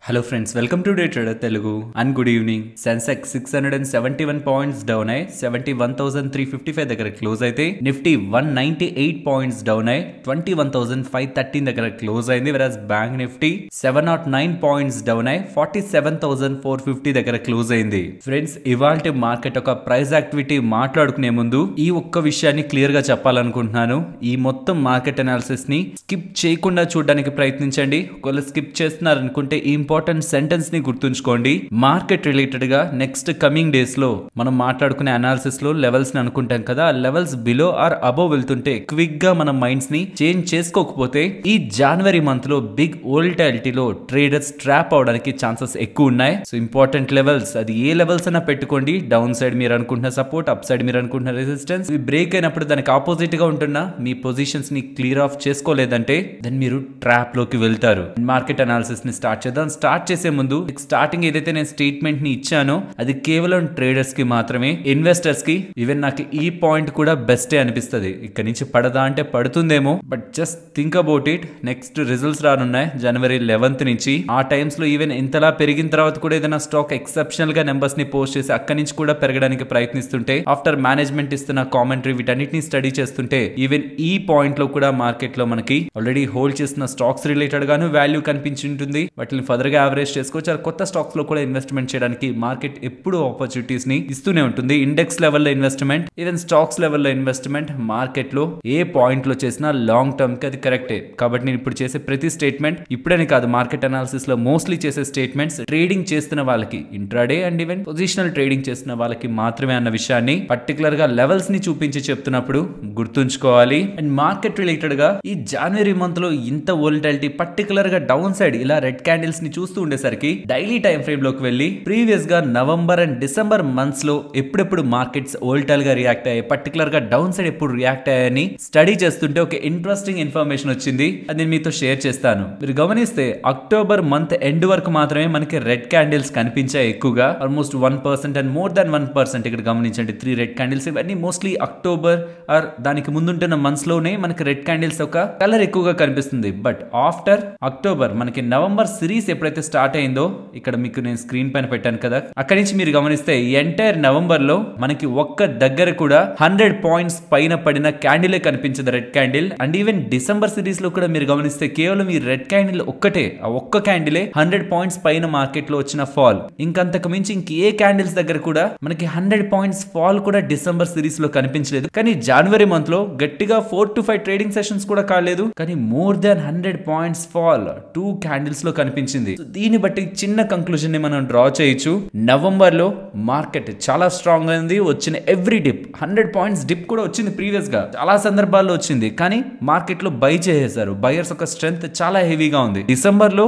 Hello friends, welcome to Day Trader Telugu and good evening. Sensex 671 points down ay 71,355 దగ్గర close అయితే Nifty 198 points down ay 21,513 దగ్గర close అయింది. whereas bank Nifty 709 points down ay 47,450 దగ్గర close అయింది. Friends, ఇవాల్టి market ఒక price activity మాట్లాడుకునే ముందు ఈ ఒక్క విషయాన్ని క్లియర్ గా చెప్పాలనుకుంటున్నాను. ఈ మొత్తం మార్కెట్ అనాలిసిస్ ని స్కిప్ చేయకుండా చూడడానికి ప్రయత్నించండి. ఒకవేళ స్కిప్ చేస్తున్నారనుకుంటే ఈ ఇంపార్టెంట్ సెంటెన్స్ ని గుర్తుంచుకోండి. మార్కెట్ రిలేటెడ్ గా నెక్స్ట్ కమింగ్ డేస్ లో మనం మాట్లాడుకునే అనాలిసిస్ లో లెవెల్స్ ని అనుకుంటాం కదా, లెవెల్స్ బిలో ఆర్ అబోవ్ వెళ్తుంటే క్విక్ గా మన మైండ్స్ ని చేంజ్ చేసుకోకపోతే ఈ జనవరి మంత్ లో బిగ్ వోల్టాలిటీలో ట్రేడర్స్ ట్రాప్ అవడానికి ఛాన్సెస్ ఎక్కువ ఉన్నాయి. సో ఇంపార్టెంట్ లెవెల్స్, అది ఏ లెవెల్స్ అయినా పెట్టుకోండి. డౌన్ సైడ్ మీరు అనుకుంటున్న సపోర్ట్, అప్ సైడ్ మీరు అనుకుంటున్న రెసిస్టెన్స్, ఇవి బ్రేక్ అయినప్పుడు దానికి ఆపోజిట్ గా ఉంటున్న మీ పొజిషన్స్ ని క్లియర్ ఆఫ్ చేసుకోలేదంటే దెన్ మీరు ట్రాప్ లోకి వెళ్తారు. మార్కెట్ అనాలిసిస్ ని స్టార్ట్ చేద్దాం. స్టార్ట్ చేసే ముందు స్టార్టింగ్ ఏదైతే నేను స్టేట్మెంట్ ని ఇచ్చానో అది కేవలం ట్రేడర్స్ కి మాత్రమే, ఇన్వెస్టర్స్ కి ఈవెన్ నాకు ఈ పాయింట్ కూడా బెస్టే అనిపిస్తుంది. ఇక్కడ నుంచి పడదా అంటే పడుతుందేమో, but just think about it. Next results రానున్నాయి జనవరి 11th నుంచి. ఆ టైమ్స్ లో ఈవెన్ ఇంతలా పెరిగిన తర్వాత కూడా ఏదైనా స్టాక్ ఎక్సెప్షనల్ గా నెంబర్స్ ని పోస్ట్ చేసి అక్కడి నుంచి కూడా పెరగడానికి ప్రయత్నిస్తుంటే, ఆఫ్టర్ మేనేజ్మెంట్ ఇస్తున్న కామెంటరీ వీటన్నిటిని స్టడీ చేస్తుంటే ఈవెన్ ఈ పాయింట్ లో కూడా మార్కెట్ లో మనకి ఆల్రెడీ హోల్డ్ చేస్తున్న స్టాక్స్ రిలేటెడ్ గాను వాల్యూ కనిపించి ఉంటుంది. వాటిని ఫర్దర్ గా యావరేజ్ చేసుకోవచ్చు. కొత్త స్టాక్స్ లో కూడా ఇన్వెస్ట్మెంట్ చేయడానికి మార్కెట్ ఎప్పుడు ఆపర్చునిటీస్ ని ఇస్తూనే ఉంటుంది. ఇండెక్స్ లెవెల్లో ఇన్వెస్ట్మెంట్, ఈవెన్ స్టాక్స్ లెవెల్లో ఇన్వెస్ట్మెంట్ మార్కెట్ లో ఏ పాయింట్ లో చేసినా లాంగ్ టర్మ్ కి అది కరెక్టే. కాబట్టి నేను ఇప్పుడు చేసే ప్రతి స్టేట్మెంట్, ఇప్పుడని కాదు, మార్కెట్ అనాలిసిస్ లో మోస్ట్లీ చేసే స్టేట్మెంట్స్ ట్రేడింగ్ చేస్తున్న వాళ్ళకి, intraday and even positional trading చేస్తున్న వాళ్ళకి మాత్రమే అన్న విషయాన్ని పర్టికులర్ గా లెవెల్స్ ని చూపించి చెప్తున్నప్పుడు గుర్తుంచుకోవాలి. అండ్ మార్కెట్ రిలేటెడ్ గా ఈ జనవరి మంత్ లో ఇంత వోల్టాలిటీ, పర్టికులర్ గా డౌన్ సైడ్ ఇలా రెడ్ క్యాండిల్స్ ని చూస్తూ ఉండేసరికి డైలీ టైం ఫ్రేమ్ లోకి వెళ్ళి ప్రీవియస్ గా నవంబర్ అండ్ డిసెంబర్ మంత్స్ లో ఎప్పుడెప్పుడు మార్కెట్స్ వోల్టైల్ గా రియాక్ట్ అయ్యాయి, పర్టికులర్ గా డౌన్ సైడ్ ఎప్పుడు రియాక్ట్ అయ్యాయని స్టడీ చేస్తుంటే ఒక ఇంట్రెస్టింగ్ ఇన్ఫర్మేషన్ వచ్చింది. అది నేను మీతో షేర్ చేస్తాను. మీరు గమనిస్తే అక్టోబర్ మంత్ ఎండ్ వరకు మాత్రమే మనకి రెడ్ క్యాండిల్స్ కనిపించాయి ఎక్కువగా, ఆల్మోస్ట్ 1% అండ్ మోర్ దాన్ 1%. ఇక్కడ గమనించండి 3 రెడ్ క్యాండిల్స్. ఇవన్నీ మోస్ట్లీ అక్టోబర్ ఆర్ దానికి ముందుంటున్న మంత్స్ లోనే మనకి రెడ్ క్యాండిల్స్ ఒక కలర్ ఎక్కువగా కనిపిస్తుంది. బట్ ఆఫ్టర్ అక్టోబర్ మనకి నవంబర్ సిరీస్ ఎప్పుడైతే స్టార్ట్ అయిందో, ఇక్కడ మీకు నేను స్క్రీన్ పైన పెట్టాను కదా, అక్కడి నుంచి మీరు గమనిస్తే ఎంటైర్ నవంబర్ లో మనకి ఒక్క దగ్గర కూడా 100 పాయింట్స్ పైన పడిన క్యాండిలే కనిపించదు, red candle. And even December series లో కూడా మీరు గమనిస్తే కేవలం ఈ రెడ్ క్యాండిల్ ఒక్కటే, ఆ ఒక్క క్యాండిలే 100 పాయింట్స్ పైన మార్కెట్ లో వచ్చిన ఫాల్. ఇంకంతకు మించి ఇంకే క్యాండిల్స్ దగ్గర కూడా మనకి 100 పాయింట్స్ ఫాల్ కూడా డిసెంబర్ సిరీస్ లో కనిపించలేదు. కానీ జనవరి మంత్ లో గట్టిగా 4 to 5 ట్రేడింగ్ సెషన్స్ కూడా కాలేదు, కానీ more than 100 points fall 2 candles లో కనిపించింది. దీన్ని బట్టి చిన్న కంక్లూజన్ ని మనం డ్రా చేయొచ్చు. నవంబర్ లో మార్కెట్ చాలా స్ట్రాంగ్ అయింది. వచ్చిన ఎవ్రీ డిప్ 100 పాయింట్స్ డిప్ కూడా వచ్చింది. ప్రీవియస్ గా చాలా సందర్భాల్లో వచ్చింది, కానీ మార్కెట్ లో బై చేసేసారు. బయర్స్ ఒక స్ట్రెంత్ చాలా హెవీగా ఉంది. డిసెంబర్ లో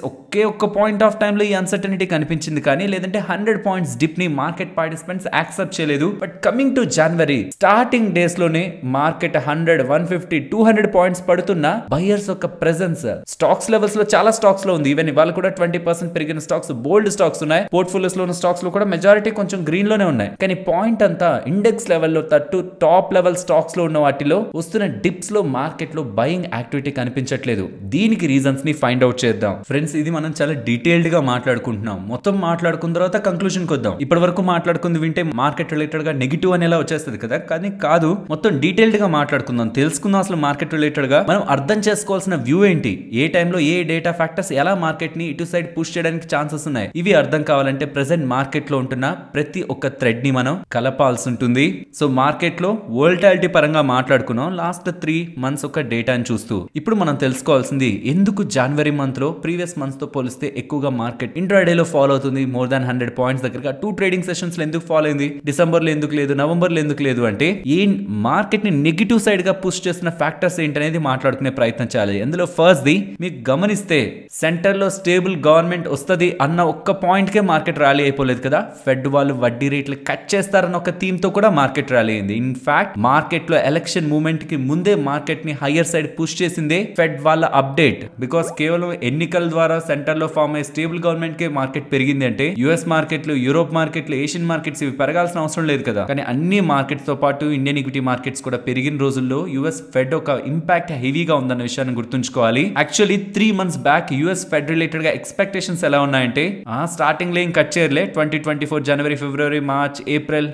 ఒకే ఒక్క పాయింట్ ఆఫ్ టైమ్ లో ఈ అన్సర్టనిటీ కనిపించింది, కానీ లేదంటే 100 పాయింట్స్ డిప్ ని మార్కెట్ పార్టిసిపెంట్స్ యాక్సెప్ట్ చేయలేదు. But coming to January starting days లోనే మార్కెట్ 100, 150, 200 పాయింట్స్ పడుతున్న బయర్స్ ఒక ప్రెజెన్స్ స్టాక్స్ లెవెల్స్ లో చాలా స్టాక్స్ లో ఉంది. ఈవెన్ ఇవాళ కూడా 20% పెరిగిన స్టాక్స్, బోల్డ్ స్టాక్స్ ఉన్నాయి. పోర్ట్ఫోలియోస్ లో ఉన్న స్టాక్స్ లో కూడా మెజారిటీ కొంచెం గ్రీన్ లోనే ఉన్నాయి. కానీ పాయింట్ అంతా ఇండెక్స్ లెవెల్లో టాప్ లెవెల్ స్టాక్స్ లో ఉన్న వాటిలో వస్తున్న డిప్స్ లో మార్కెట్ లో బయింగ్ యాక్టివిటీ కనిపించట్లేదు. దీనికి రీజన్స్ ని ఫైండ్ అవుట్ చేద్దాం. ఫ్రెండ్స్, ఇది మనం చాలా డీటెయిల్డ్ గా మాట్లాడుకుంటున్నాం. మొత్తం మాట్లాడుకున్న తర్వాత కంక్లూజన్ కొద్దాం. ఇప్పటి వరకు మాట్లాడుకుంది వింటే మార్కెట్ రిలేటెడ్ గా నెగిటివ్ అనేలా వచ్చేస్తుంది కదా, కానీ కాదు. మొత్తం డీటెయిల్డ్ గా మాట్లాడుకుందాం, తెలుసుకుందాం. అసలు మార్కెట్ రిలేటెడ్ గా మనం అర్థం చేసుకోవాల్సిన వ్యూ ఏంటి, ఏ టైంలో ఏ డేటా ఫ్యాక్టర్స్ ఎలా మార్కెట్ ని ఇటు సైడ్ పుష్ చేయడానికి ఛాన్సెస్ ఉన్నాయి, ఇవి అర్థం కావాలంటే ప్రెసెంట్ మార్కెట్ లో ఉంటున్న ప్రతి ఒక్క థ్రెడ్ ని మనం కలపాల్సి ఉంటుంది. సో మార్కెట్ లో వోల్టాలిటీ పరంగా మాట్లాడుకున్నాం లాస్ట్ 3 months ఒక డేటాని చూస్తూ. ఇప్పుడు మనం తెలుసుకోవాల్సింది ఎందుకు జనవరి మంత్ లో ప్రీవియస్ మంత్స్ తో పోలిస్తే ఎక్కువగా మార్కెట్ ఇంట్రాడే లో ఫాలో అవుతుంది. మోర్ దాన్ 100 పాయింట్స్ దగ్గరగా 2 ట్రేడింగ్ సెషన్స్ లో ఎందుకు ఫాలో అయింది, డిసెంబర్ లో ఎందుకు లేదు, నవంబర్ లో ఎందుకు లేదు అంటే ఈ మార్కెట్ ని నెగిటివ్ సైడ్ గా పుష్ చేస్తున్న ఫ్యాక్టర్స్ ఏంటనేది మాట్లాడుకునే ప్రయత్నం చేయాలి. అందులో ఫస్ట్ ది మీకు గమనిస్తే సెంటర్ లో స్టేబుల్ గవర్నమెంట్ వస్తుంది అన్న ఒక్క పాయింట్ కే మార్కెట్ ర్యాలీ అయిపోలేదు కదా. ఫెడ్ వాళ్ళు వడ్డీ రేట్లు కట్ చేస్తారన్న ఒక థీమ్ తో కూడా మార్కెట్ ర్యాలీ అయింది. ఇన్ఫాక్ట్ మార్కెట్ లో ఎలక్షన్ మూవ్మెంట్ కి ముందే మార్కెట్ ని హైయర్ సైడ్ పుష్ చేసిందే ఫెడ్ వాళ్ళ అప్డేట్. బికాస్ కేవలం ఎన్నికల ద్వారా సెంటర్ లో ఫామ్ అయ్యే స్టేబుల్ గవర్నమెంట్ కే మార్కెట్ పెరిగింది అంటే యుఎస్ మార్కెట్లు, యూరోప్ మార్కెట్లు, ఏషియన్ మార్కెట్స్ ఇవి పెరగాల్సిన అవసరం లేదు కదా. కానీ అన్ని మార్కెట్స్ తో పాటు ఇండియన్ ఈక్విటీ మార్కెట్స్ కూడా పెరిగిన రోజుల్లో యుఎస్ ఫెడ్ ఒక ఇంపాక్ట్ హెవీగా ఉందన్న విషయాన్ని గుర్తుంచుకోవాలి. Actually 3 months back US fed related గా ఎక్స్పెక్టేషన్స్ ఎలా ఉన్నాయంటే స్టార్టింగ్ లో ఏం కట్ చేయర్లే 2024 జనవరి ఫిబ్రవరి మార్చ్ ఏప్రిల్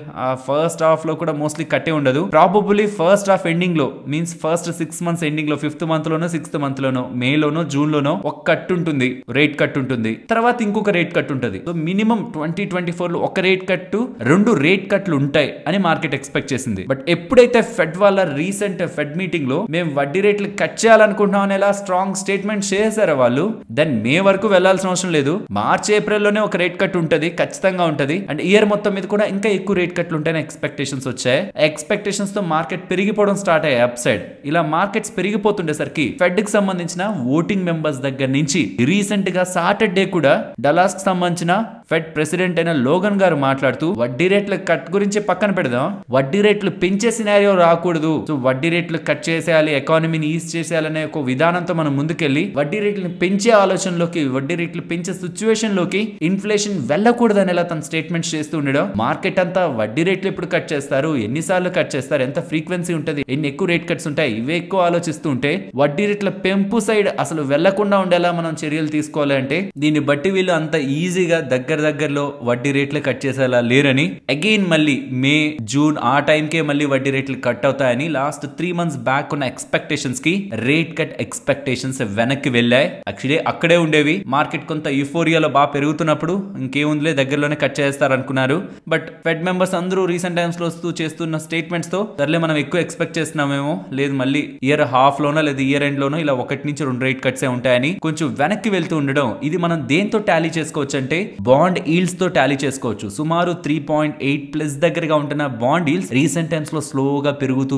ఫస్ట్ హాఫ్ లో కూడా మోస్ట్లీ కట్టే ఉండదు. ప్రాబబుల్లీ ఫస్ట్ హాఫ్ ఎండింగ్ లో మీన్స్ ఫస్ట్ 6 months ఎండింగ్ లో 5th month లోనో 6th month లోనో మే లోనో జూన్ లోనో ఒక కట్ ఉంటుంది, రేట్ కట్ ఉంటుంది, తర్వాత ఇంకొక రేట్ కట్ ఉంటుంది. సో మినిమం 2024 లో ఒక రేట్ కట్టు 2 రేట్ కట్లు ఉంటాయి అని మార్కెట్ ఎక్స్పెక్ట్ చేసింది. బట్ ఎప్పుడైతే ఫెడ్ వాళ్ళ రీసెంట్ ఫెడ్ మీటింగ్ లో మేము వడ్డీ రేట్లు కట్ చేయాలనుకుంటున్నాం అని ఎలా స్ట్రాంగ్ స్టేట్మెంట్ చేశారో వాళ్ళు, దెన్ మే వరకు వెళ్లాల్సిన అవసరం లేదు. మార్చ్ ఏప్రిల్ లోనే ఒక రేట్ కట్ ఉంటది, ఖచ్చితంగా ఉంటది. అండ్ ఇయర్ మొత్తం మీద కూడా ఇంకా ఎక్కువ రేట్ కట్లు ఉంటాయని ఎక్స్పెక్టేషన్స్ వచ్చాయి. ఎక్స్పెక్టేషన్స్ తో మార్కెట్ పెరిగిపోవడం స్టార్ట్ అయ్యాయి అప్ సైడ్. ఇలా మార్కెట్స్ పెరిగిపోతుండేసరికి ఫెడ్ కి సంబంధించిన ఓటింగ్ మెంబర్స్ దగ్గర నుంచి రీసెంట్ గా సాటర్డే కూడా డలాస్ కి సంబంధించిన ఫెడ్ ప్రెసిడెంట్ అయిన లోగన్ గారు మాట్లాడుతూ వడ్డీ రేట్ల కట్ గురించి పక్కన పెడదాం, వడ్డీ రేట్లు పెంచే సినారియో రాకూడదు, సో వడ్డీ రేట్లు కట్ చేసేయాలి, ఎకానమీని ఈజ్ చేసేయాలనే ఒక విధానంతో మనం ముందుకెళ్లి వడ్డీ రేట్లను పెంచే ఆలోచనలోకి, వడ్డీ రేట్లు పెంచే సిచ్యువేషన్ లోకి ఇన్ఫ్లేషన్ వెళ్ళకూడదని ఎలా తన స్టేట్మెంట్స్ చేస్తూ ఉండడం. మార్కెట్ అంతా వడ్డీ రేట్లు ఎప్పుడు కట్ చేస్తారు, ఎన్నిసార్లు కట్ చేస్తారు, ఎంత ఫ్రీక్వెన్సీ ఉంటుంది, ఎన్ని ఎక్కువ రేట్ కట్స్ ఉంటాయి, ఇవే ఎక్కువ ఆలోచిస్తూ ఉంటే వడ్డీ రేట్ల పెంపు సైడ్ అసలు వెళ్లకుండా ఉండేలా మనం చర్యలు తీసుకోవాలి. అంటే దీన్ని బట్టి వీళ్ళు అంత ఈజీగా దగ్గరలో వడ్డీ రేట్లు కట్ చేసేలా లేరని, అగైన్ మళ్ళీ మే జూన్ ఆ టైంకే మళ్ళీ వడ్డీ రేట్లు కట్ అవుతాయని లాస్ట్ 3 months బ్యాక్ ఉన్న ఎక్స్పెక్టేషన్స్ కి రేట్ కట్ ఎక్స్పెక్టేషన్స్ వెనక్కి వెళ్ళాయి. యాక్చువల్లీ అక్కడే ఉండేవి. మార్కెట్ కొంత యూఫోరియాలో బాగా పెరుగుతున్నప్పుడు ఇంకేముందిలే దగ్గరలోనే కట్ చేస్తారు అనుకున్నారు. బట్ ఫెడ్ మెంబర్స్ అందరూ రీసెంట్ టైమ్స్ లో వస్తూ చేస్తున్న స్టేట్మెంట్స్ తో సర్లే మనం ఎక్కువ ఎక్స్పెక్ట్ చేస్తున్నామేమో, లేదు మళ్ళీ ఇయర్ హాఫ్ లోనో లేదా ఇయర్ ఎండ్ లోనో ఇలా 1 నుంచి 2 రేట్ కట్సే ఉంటాయని కొంచెం వెనక్కి వెళ్తూ ఉండడం. ఇది మనం దేంతో టాలీ చేసుకోవచ్చు అంటే బాండ్ ఈల్డ్స్ తో టాలీ చేసుకోవచ్చు. సుమారు 3.8+ దగ్గరగా ఉంటున్న బాండ్ ఈల్డ్స్ రీసెంట్ టైమ్స్ లో స్లోగా పెరుగుతూ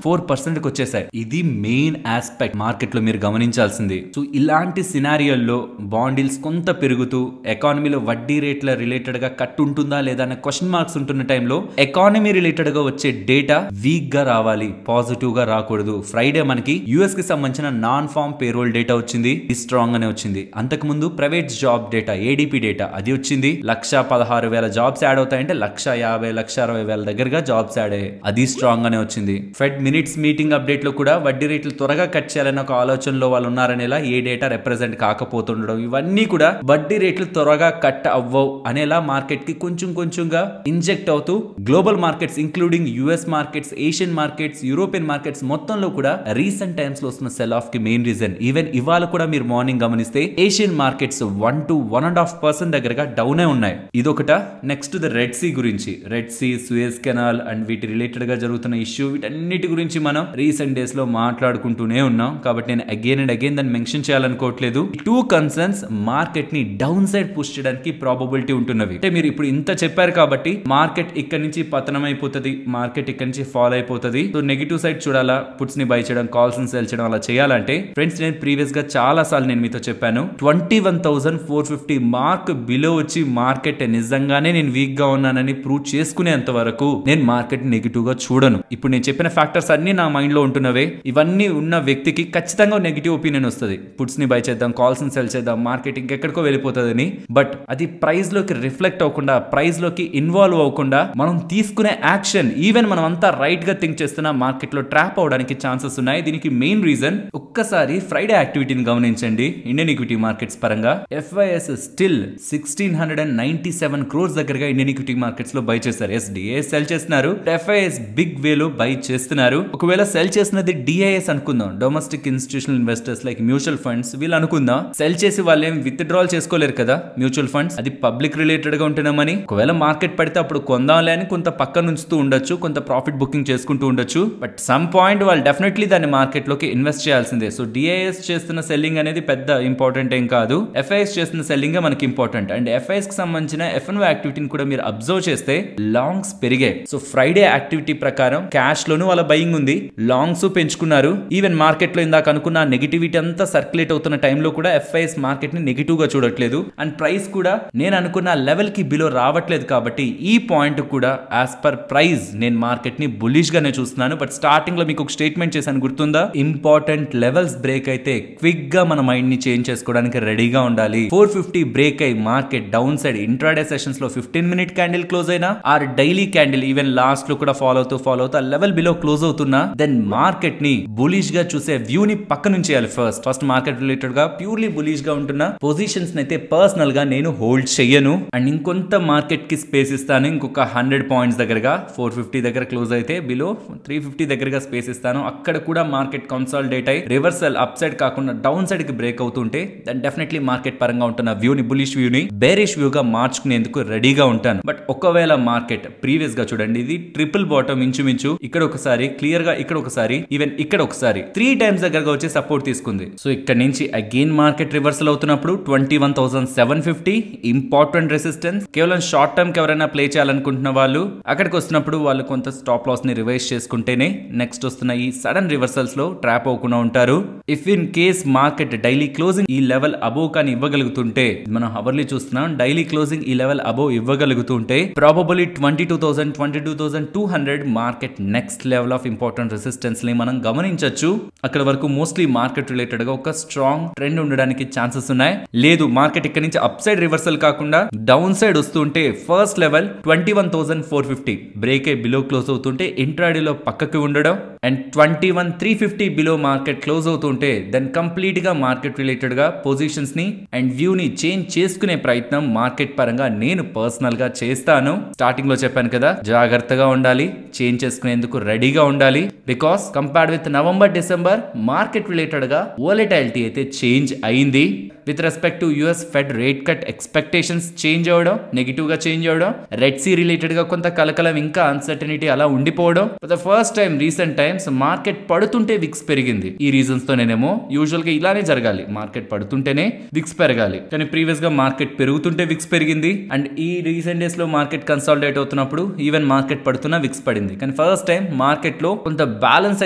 4% కి వచ్చేసాయి. ఇది మెయిన్ ఆస్పెక్ట్ మార్కెట్ లో మీరు గమనించాల్సింది. సో ఇలాంటి సినారియోల్లో బాండ్ ఈల్డ్స్ కొంత పెరుగుతూ ఎకానమీలో వడ్డీ రేట్ల రిలేటెడ్ గా కట్ ఉంటుందా లేదా అనే క్వశ్చన్ మార్క్స్ ఉంటున్న టైంలో ఎకానమీ రిలేటెడ్ గా వచ్చే డేటా వీక్ గా రావాలి, పాజిటివ్ గా రాకూడదు. ఫ్రైడే మనకి యుఎస్ కి సంబంధించిన నాన్ ఫార్మ్ పేరోల్ డేటా వచ్చింది, స్ట్రాంగ్ గానే వచ్చింది. అంతకు ముందు private job data ADP data అది వచ్చింది. 1,16,000 జాబ్స్ యాడ్ అవుతాయంటే 1,50,000 1,60,000 దగ్గరగా జాబ్స్ యాడ్ అయ్యాయి, అది స్ట్రాంగ్ గానే వచ్చింది. ఫెడ్ మినిట్స్ మీటింగ్ అప్డేట్ లో కూడా వడ్డీ రేట్లు త్వరగా కట్ చేయాలన్న ఒక ఆలోచనలో వాళ్ళు ఉన్నారనేలా ఏ డేటా రిప్రజెంట్ కాకపోతుండడం, ఇవన్నీ కూడా వడ్డీ రేట్లు త్వరగా కట్ అవ్వవు అనేలా మార్కెట్ కి కొంచెంగా ఇంజెక్ట్ అవుతూ global markets including US markets, Asian markets, European markets మొత్తంలో కూడా రీసెంట్ టైమ్స్ లో వస్తున్న సెల్ ఆఫ్ కి మెయిన్ రీజన్. ఈవెన్ ఇవాళ కూడా మీరు మార్నింగ్ గమనిస్తే ఏషియన్ మార్కెట్స్ 1 to 1.5% దగ్గరగా డౌనే ఉన్నాయి. ఇదొకట. నెక్స్ట్ ద రెడ్ సీ గురించి, Red Sea, Suez canal and వీటి రిలేటెడ్ గా జరుగుతున్న ఇష్యూ, వీటన్నిటి గురించి మనం రీసెంట్ డేస్ లో మాట్లాడుకుంటూనే ఉన్నాం. కాబట్టి నేను అగైన్ అండ్ అగైన్ దాన్ని మెన్షన్ చేయాలనుకోవట్లేదు. 2 కన్సర్న్స్ మార్కెట్ ని డౌన్ సైడ్ పుష్ చేయడానికి ప్రాబబిలిటీ ఉంటున్నవి. అంటే మీరు ఇప్పుడు ఇంత చెప్పారు కాబట్టి మార్కెట్ ఇక్కడ నుంచి పతనం అయిపోతుంది, మార్కెట్ ఇక్కడ నుంచి ఫాల్ అయిపోతుంది. సో నెగిటివ్ సైడ్ చూడాలా, పుట్స్ ని బై చేయడం, కాల్స్ ని సెల్ చేయడం అలా చేయాలంటే ఫ్రెండ్స్ నేను ప్రీవియస్ గా చాలా సార్లు నేను మీతో చెప్పాను 21,450 మార్క్ బిలో వచ్చి మార్కెట్ నిజంగానే నేను వీక్ గా ఉన్నానని ప్రూవ్ చేసుకునేంత వరకు నేను మార్కెట్ నెగిటివ్ గా చూడను. ఇప్పుడు నేను చెప్పిన ఫ్యాక్టర్స్ అన్ని నా మైండ్ లో ఉంటున్నవే. ఇవన్నీ ఉన్న వ్యక్తికి ఖచ్చితంగా నెగిటివ్ ఒపీనియన్ వస్తుంది. పుట్స్ ని బై చేద్దాం, కాల్స్ ని సెల్ చేద్దాం, మార్కెట్ ఇంకెక్కడికో వెళ్ళిపోతుందని. బట్ అది ప్రైస్ లోకి రిఫ్లెక్ట్ అవ్వకుండా, ప్రైస్ లోకి ఇన్వాల్వ్ అవ్వకుండా మనం తీసుకునే యాక్షన్, ఈవెన్ మనం అంతా రైట్ గా థింక్ చేస్తున్నా మార్కెట్ లో ట్రాప్ అవడానికి ఛాన్సెస్ ఉన్నాయి. దీనికి మెయిన్ రీజన్ ఒక్కసారి ఫ్రైడే యాక్టివిటీని గమనించండి. ఇండియన్ ఈక్విటీ మార్కెట్స్ పరంగా FIS స్టిల్ 1,697 crores దగ్గరగా ఇండియన్ ఈక్విటీ మార్కెట్స్ లో బై చేశారు. DIS సెల్ చేస్తున్నారు, FIS బిగ్ వే లో బై చేస్తున్నారు. ఒకవేళ సెల్ చేసినది DIS అనుకుందాం, domestic institutional investors like mutual funds, వీళ్ళు అనుకుందాం సెల్ చేసి వాళ్ళు ఏం విత్డ్రాల్ చేసుకోలేరు కదా మ్యూచువల్ ఫండ్స్, అది పబ్లిక్ రిలేటెడ్ గా ఉంటున్నామని. ఒకవేళ మార్కెట్ పడితే అప్పుడు కొందాంలే అని కొంత పక్కన ఉంచుతూ ఉండొచ్చు, కొంత ప్రాఫిట్ బుకింగ్ చేసుకుంటూ ఉండొచ్చు. బట్ సమ్ పాయింట్ వాళ్ళు డెఫినెట్లీ దాన్ని మార్కెట్ లోకి ఇన్వెస్ట్ చేయాల్సిందే. సో DIS చేస్తున్న సెల్లింగ్ అనేది పెద్ద ఇంపార్టెంట్ ఏం కాదు, FIS చేస్తున్న సెల్లింగ్ మనకి ఇంపార్టెంట్. అండ్ FIS కి సంబంధించిన F&O యాక్టివిటీని కూడా మీరు అబ్జర్వ్ చేస్తే లాంగ్స్ పెరిగాయి. సో ఫ్రైడే యాక్టివిటీ ప్రకారం క్యాష్ లోను వాళ్ళ బయింగ్ ఉంది, లాంగ్స్ పెంచుకున్నారు. ఈవెన్ మార్కెట్ లో ఇందాక అనుకున్న నెగిటివిటీ అంతా సర్క్యులేట్ అవుతున్న టైంలో కూడా FIS మార్కెట్ ని నెగిటివ్ గా చూడట్లేదు. అండ్ ప్రైస్ కూడా నేను అనుకున్న లెవెల్ కి బిలో రావట్లేదు. కాబట్టి ఈ పాయింట్ కూడా యాజ్ పర్ ప్రైస్ నేను మార్కెట్ ని బులిష్ గానే చూస్తున్నాను. బట్ స్టార్టింగ్ లో మీకు ఒక స్టేట్మెంట్ చేశాను గుర్తుందా, ఇంపార్టెంట్ లెవెల్స్ బ్రేక్ అయితే క్విక్ గా మన మైండ్ ని చేంజ్ చేసుకోవడానికి రెడీగా ఉండాలి. 450 బ్రేక్ అయి market down side intraday sessions లో 15-minute క్యాండిల్ క్లోజ్ అయినా or daily candle even last లో కూడా ఫాలో అవుతూ ఆ లెవెల్ బిలో క్లోజ్ అవుతున్నా దెన్ మార్కెట్ ని బులిష్ గా చూసే వ్యూ ని పక్క నుంచి ఫస్ట్ మార్కెట్ రిలేటెడ్ గా ప్యూర్లీ బులిష్ గా ఉంటున్న పొజిషన్స్ అయితే పర్సనల్ గా నేను హోల్డ్ చెయ్యను అండ్ ఇంకొంత మార్కెట్ కి స్పేస్ ఇస్తాను. ఇంకొక 100 పాయింట్స్ దగ్గరగా 450 దగ్గర క్లోజ్ అయితే బిలో 350 దగ్గరగా స్పేస్ ఇస్తాను. అక్కడ కూడా మార్కెట్ కన్సాలిడేట్ అయి రివర్సల్ అప్ సైడ్ కాకుండా డౌన్ సైడ్ కి బ్రేక్ అవుతుంటే దెన్ డెఫినెట్లీ మార్కెట్ పరంగా ఉంటున్న వ్యూ ని బులిష్ వ్యూ ని బేరిష్ వ్యూ గా మార్చుకునేందుకు రెడీగా ఉంటాను. బట్ ఒకవేళ మార్కెట్ ప్రీవియస్ గా చూడండి, ఇది ట్రిపుల్ బాటమ్ ఇంచుమించు ఇక్కడ ఒకసారి క్లియర్ గా ఇక్కడ ఒకసారి ఈవెన్ ఇక్కడ ఒకసారి 3 times దగ్గరగా వచ్చి సపోర్ట్ తీసుకుంది. సో ఇక్కడ నుంచి అగైన్ మార్కెట్ రివర్సల్ అవుతున్నప్పుడు 21,750 ఇంపార్టెంట్ రెసిస్టెన్స్. కేవలం షార్ట్ టర్మ్ కి ఎవరైనా ప్లే చేయాలనుకుంటున్న వాళ్ళు అక్కడికి వస్తున్నప్పుడు వాళ్ళు కొంత స్టాప్ లాస్ ని రివైజ్ చేసుకుంటేనే నెక్స్ట్ వస్తున్న ఈ సడన్ రివర్సల్స్ లో ట్రాప్ అవ్వకుండా ఉంటారు. If in case market daily closing ఈ లెవెల్ అబోవ్ కానీ ఇవ్వగలుగుతుంటే, మనం అవర్లీ చూస్తున్నాం, డైలీ క్లోజింగ్ ఈ లెవెల్ అబోవ్ ఇవ్వగలుగుతుంటే probably 22,000 22,200 market next level of important resistance ని మనం గమనించవచ్చు. అక్కడ వరకు మోస్ట్లీ మార్కెట్ రిలేటెడ్ గా ఒక స్ట్రాంగ్ ట్రెండ్ ఉండడానికి ఛాన్సెస్ ఉన్నాయి. లేదు మార్కెట్ ఇక్కడ నుంచి అప్ సైడ్ రివర్సల్ కాకుండా డౌన్ సైడ్ వస్తుంటే ఫస్ట్ లెవెల్ 21,450 బ్రేక్ అయి బిలో క్లోజ్ అవుతుంటే ఇంట్రాడేలో పక్కకి ఉండడం అండ్ 21,350 బిలో మార్కెట్ క్లోజ్ అవుతుంటే దెన్ కంప్లీట్ గా మార్కెట్ రిలేటెడ్ గా పొజిషన్స్ ని అండ్ వ్యూ ని చేంజ్ చేసుకునే ప్రయత్నం మార్కెట్ పరంగా నేను పర్సనల్ గా చేస్తాను. స్టార్టింగ్ లో చెప్పాను కదా, జాగ్రత్తగా ఉండాలి, చేంజ్ చేసుకునేందుకు రెడీగా ఉండాలి. Because compared with November December market related గా వోలటైలిటీ అయితే చేంజ్ అయింది. With respect to US fed rate cut expectations change అవడం, నెగిటివ్ గా చేంజ్ అవడం, రెడ్ సీ రిలేటెడ్ గా కొంత కలకలం ఇంకా అన్సర్టనిటీ అలా ఉండిపోవడం. For the first time recent times market పడుతుంటే విక్స్ పెరిగింది. ఈ రీజన్స్ తో నేనేమో యూజువల్ గా ఇలానే జరగాలి, మార్కెట్ పడుతుంటేనే విక్స్ పెరగాలి, కానీ ప్రీవియస్ గా మార్కెట్ పెరుగుతుంటే విక్స్ పెరిగింది. అండ్ ఈ రీసెంట్ డేస్ లో మార్కెట్ కన్సాలిడేట్ అవుతున్నప్పుడు ఈవెన్ మార్కెట్ పడుతున్నా విక్స్ పడింది. కానీ ఫస్ట్ టైం మార్కెట్ లో కొంత బ్యాలెన్స్